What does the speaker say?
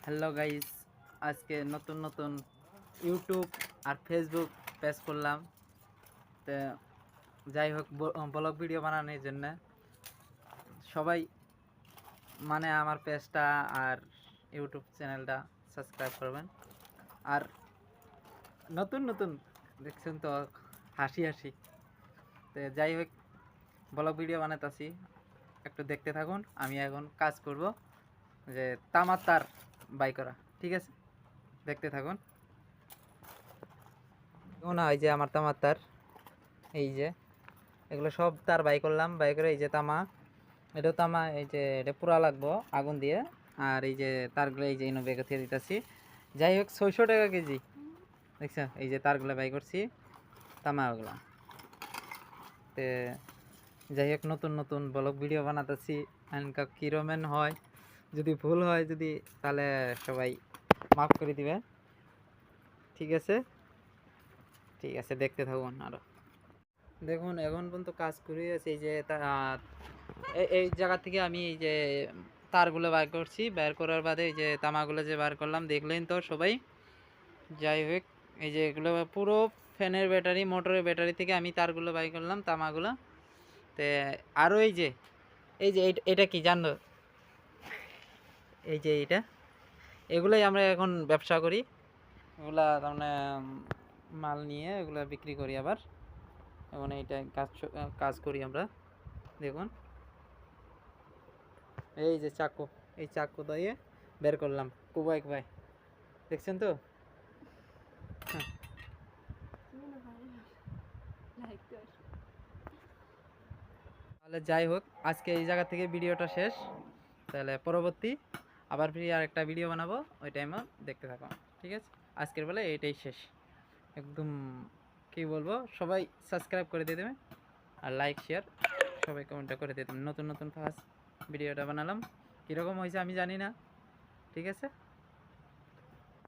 Hello guys, আজকে নতুন নতুন ইউটিউব আর ফেসবুক পেজ করলাম। তো যাই হোক, ব্লগ ভিডিও বানানোর জন্য সবাই আমার পেজটা আর ইউটিউব চ্যানেলটা সাবস্ক্রাইব করবেন। আর নতুন নতুন দেখছেন তো, হাসি হাসি। তো যাই হোক, ব্লগ ভিডিও বানাতেছি, একটু দেখতে থাকুন। আমি এখন কাজ করব, যে তামার তার বাই করা। ঠিক আছে, দেখতে থাকুন। না, এই যে আমার তামার তার, এই যে এগুলো সব তার বাই করলাম। বাই করে এই যে তামা, এটাও তামা, এই যে এটা পুরা লাগবো আগুন দিয়ে। আর এই যে তারগুলো এই যে ইনো বেগে দিয়ে দিতেছি। যাই হোক, 600 টাকা কেজি, দেখছো? এই যে তারগুলো বাই করছি, তামা ওগুলা। তে যাই হোক, নতুন নতুন ব্লগ ভিডিও বানাতেছি। কিরমেন হয়, যদি ভুল হয় যদি, তাহলে সবাই মাফ করে দিবে। ঠিক আছে, ঠিক আছে, দেখতে থাকুন। আরো দেখুন, এখন পর্যন্ত কাজ করে আছে। এই যে এই জায়গা থেকে আমি এই যে তারগুলো বার করছি, বের করার বাদে এই যে তামাগুলো যে বার করলাম, দেখলেন তো সবাই। যাই হোক, এই যে এগুলো পুরো ফ্যানের ব্যাটারি, মোটরের ব্যাটারি থেকে আমি তারগুলো বাই করলাম, তামাগুলো। তে আরও এই যে এটা কি জানো? এই যে এগুলোই আমরা এখন ব্যবসা করি। এগুলা তার মানে মাল নিয়ে এগুলা বিক্রি করি আবার। এখন এইটা কাজ করি আমরা। দেখুন, এই যে চাকু, এই চাকু দিয়ে বের করলাম কুবাইক ভাই, দেখছেন তো? হ্যাঁ। তাহলে যাই হোক, আজকে এই জায়গা থেকে ভিডিওটা শেষ। তাহলে পরবর্তী আবার ফিরে আর একটা ভিডিও বানাবো, ওই টাইমও দেখতে থাকো। ঠিক আছে, আজকের বেলা এইটাই শেষ একদম। কি বলবো, সবাই সাবস্ক্রাইব করে দিয়ে দেবে, আর লাইক শেয়ার সবাই কমেন্টটা করে দিয়ে দেবেন। নতুন নতুন ফার্স্ট ভিডিওটা বানালাম, কীরকম হয়েছে আমি জানি না। ঠিক আছে।